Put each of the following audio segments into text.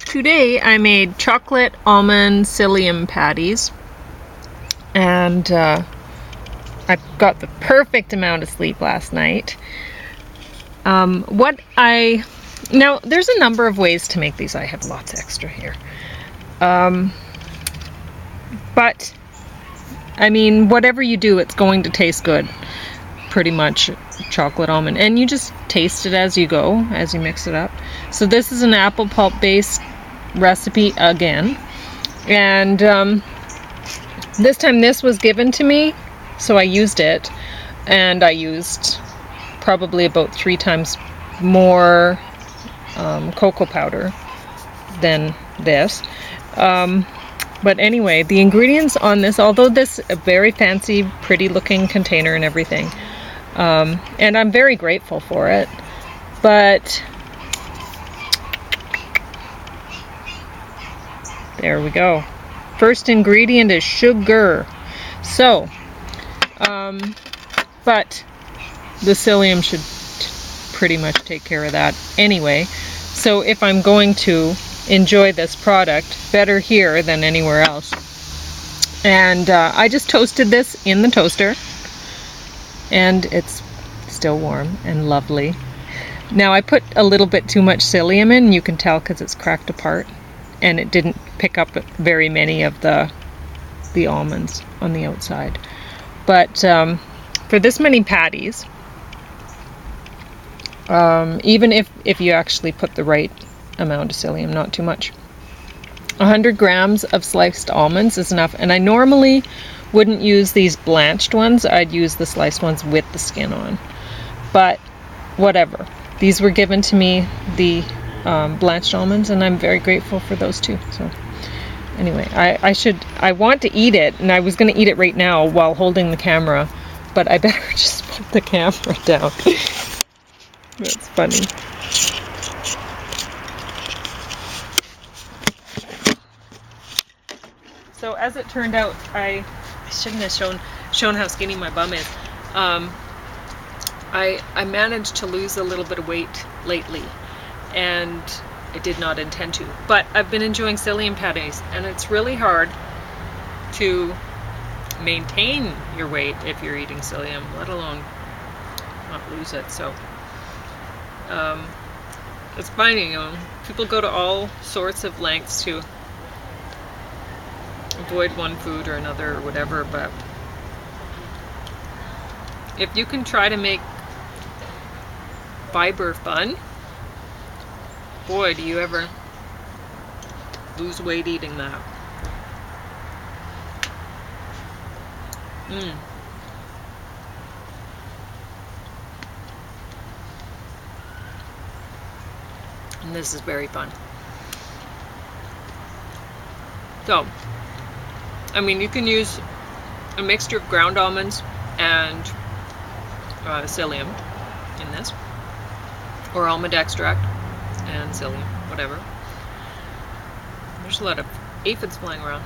Today I made chocolate almond psyllium patties, and I got the perfect amount of sleep last night. Now there's a number of ways to make these. I have lots extra here. But I mean, whatever you do, it's going to taste good. Pretty much chocolate almond, and you just taste it as you go, as you mix it up. So this is an apple pulp based recipe again, and this time this was given to me, so I used it, and I used probably about 3 times more cocoa powder than this. But anyway, the ingredients on this, although this is a very fancy, pretty looking container and everything, and I'm very grateful for it, but there we go. First ingredient is sugar. So, but the psyllium should pretty much take care of that anyway. So if I'm going to enjoy this product, better here than anywhere else. And I just toasted this in the toaster, and it's still warm and lovely. Now I put a little bit too much psyllium in, you can tell because it's cracked apart, and it didn't pick up very many of the almonds on the outside. But for this many patties, even if you actually put the right amount of psyllium, not too much, 100 grams of sliced almonds is enough. And I normally wouldn't use these blanched ones. I'd use the sliced ones with the skin on, but whatever. These were given to me, the blanched almonds, and I'm very grateful for those too. So anyway, I want to eat it, and I was going to eat it right now while holding the camera, but I better just put the camera down. That's funny. So as it turned out, I shouldn't have shown how skinny my bum is. I managed to lose a little bit of weight lately, and I did not intend to. But I've been enjoying psyllium patties, and it's really hard to maintain your weight if you're eating psyllium, let alone not lose it. So it's funny, people go to all sorts of lengths to avoid one food or another or whatever, but if you can try to make fiber fun, boy, do you ever lose weight eating that. And this is very fun. So, I mean, you can use a mixture of ground almonds and psyllium in this, or almond extract and psyllium, whatever. There's a lot of aphids flying around.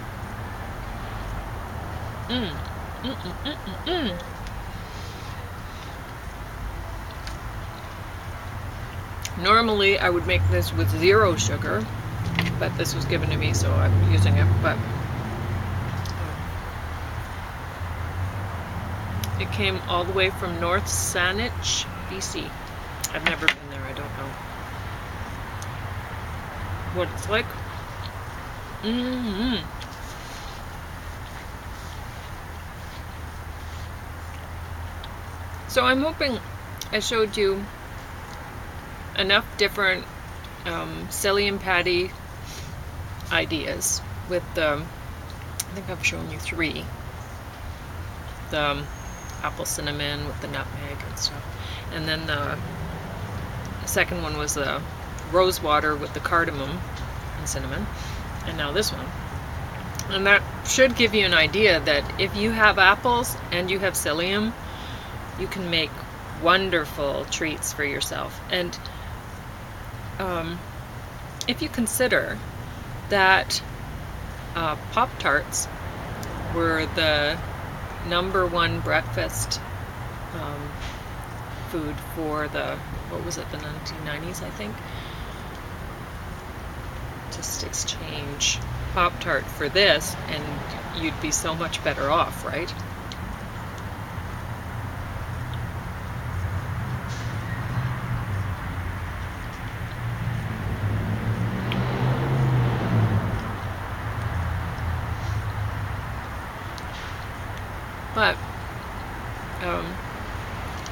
Normally I would make this with 0 sugar, but this was given to me, so I'm using it. But it came all the way from North Saanich, BC. I've never been there, I don't know what it's like. So I'm hoping I showed you enough different psyllium patty ideas with the, I think I've shown you 3. The apple cinnamon with the nutmeg and stuff, and then the second one was the rose water with the cardamom and cinnamon, and now this one. And that should give you an idea that if you have apples and you have psyllium, you can make wonderful treats for yourself. And if you consider that Pop-Tarts were the #1 breakfast food for the, what was it, the 1990s, I think. just exchange Pop-Tart for this and you'd be so much better off, right? But,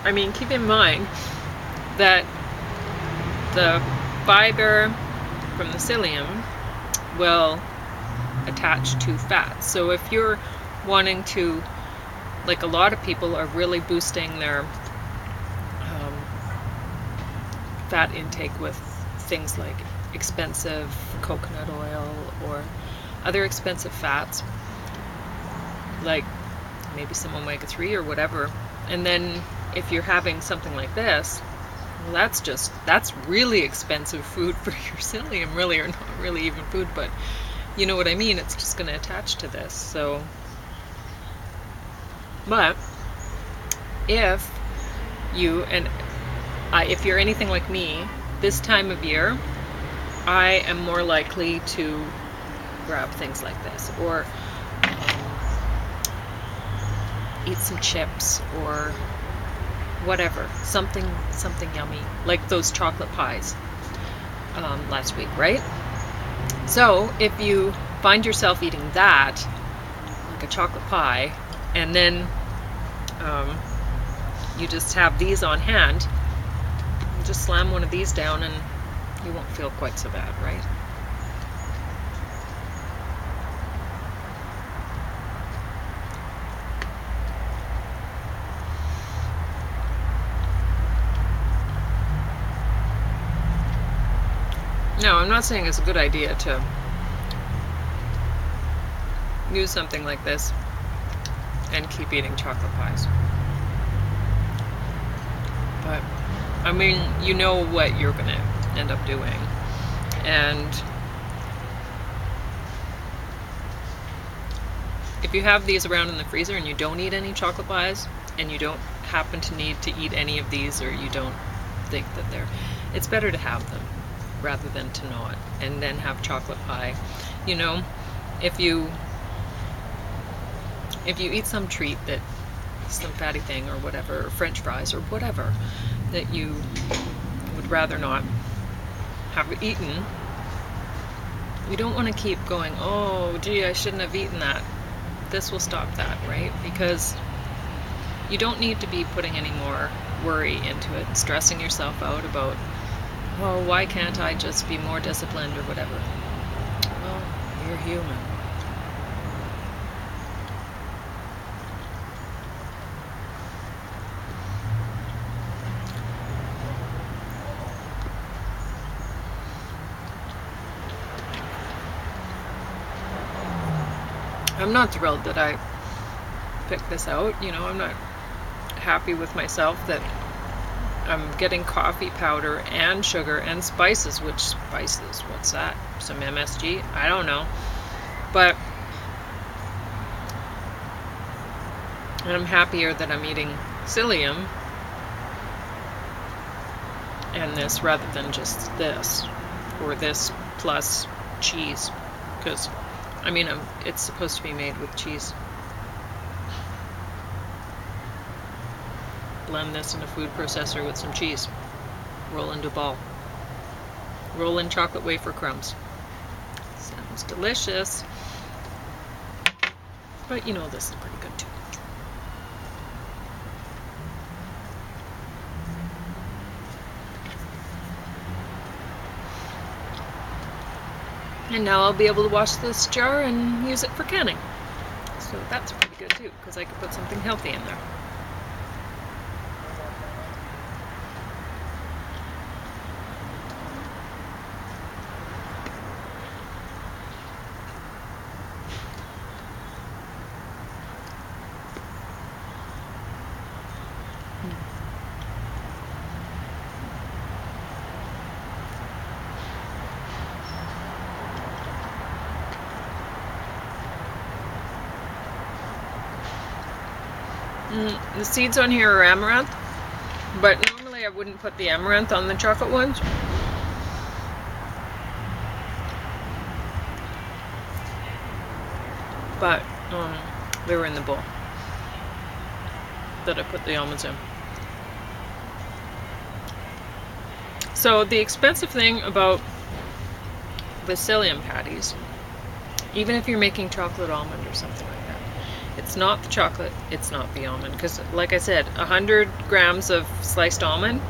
I mean, keep in mind that the fiber from the psyllium will attach to fat. So if you're wanting to, like a lot of people are really boosting their fat intake with things like expensive coconut oil or other expensive fats, like maybe some omega-3 or whatever. And then if you're having something like this, well, that's really expensive food for your psyllium, really, or not really even food, but you know what I mean, it's just going to attach to this. So, but if you, and if you're anything like me, this time of year, I am more likely to grab things like this, or eat some chips or whatever, something yummy, like those chocolate pies last week, right? So if you find yourself eating that, like a chocolate pie, and then you just have these on hand, just slam one of these down and you won't feel quite so bad, right? No, I'm not saying it's a good idea to use something like this and keep eating chocolate pies. But, I mean, you know what you're going to end up doing. And if you have these around in the freezer and you don't eat any chocolate pies, and you don't happen to need to eat any of these, or you don't think that they're, it's better to have them rather than to not, and then have chocolate pie. You know, if you eat some treat, that some fatty thing or whatever, or French fries or whatever, that you would rather not have eaten, you don't want to keep going, oh gee, I shouldn't have eaten that. This will stop that, right? Because you don't need to be putting any more worry into it, stressing yourself out about, oh, why can't I just be more disciplined or whatever. Well, you're human. I'm not thrilled that I picked this out. You know, I'm not happy with myself that I'm getting coffee powder and sugar and spices. Which spices? What's that? Some MSG? I don't know. But I'm happier that I'm eating psyllium and this rather than just this, or this plus cheese, because I mean, it's supposed to be made with cheese. Blend this in a food processor with some cheese. Roll into a ball. Roll in chocolate wafer crumbs. Sounds delicious. But you know, this is pretty good too. And now I'll be able to wash this jar and use it for canning. So that's pretty good too, because I could put something healthy in there. The seeds on here are amaranth, but normally I wouldn't put the amaranth on the chocolate ones. but they were in the bowl that I put the almonds in. So the expensive thing about the psyllium patties, even if you're making chocolate almond or something like that, it's not the chocolate, it's not the almond. Because like I said, 100 grams of sliced almond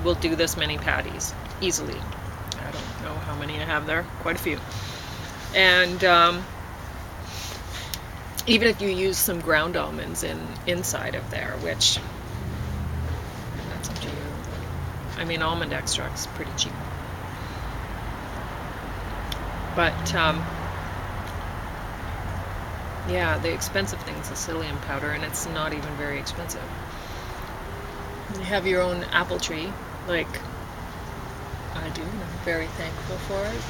will do this many patties easily. I don't know how many I have there, quite a few. And even if you use some ground almonds inside of there, which that's up to you. I mean, almond extract's pretty cheap. But yeah, the expensive thing's the psyllium powder, and it's not even very expensive. You have your own apple tree, like I do, and I'm very thankful for it.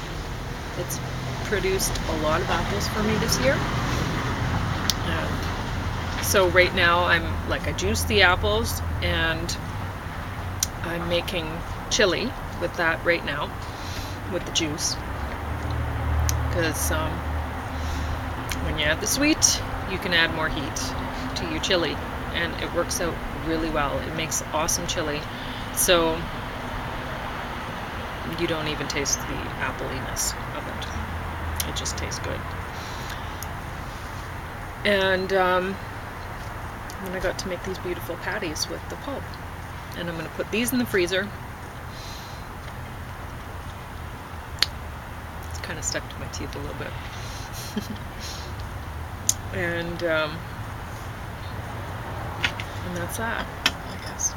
It's produced a lot of apples for me this year. And so right now I juice the apples, and I'm making chili with that right now, with the juice. Because when you add the sweet, you can add more heat to your chili, and it works out really well. It makes awesome chili, so you don't even taste the appliness of it. It just tastes good. And then I got to make these beautiful patties with the pulp, and I'm going to put these in the freezer. It's kind of stuck to my teeth a little bit. And that's that, I guess.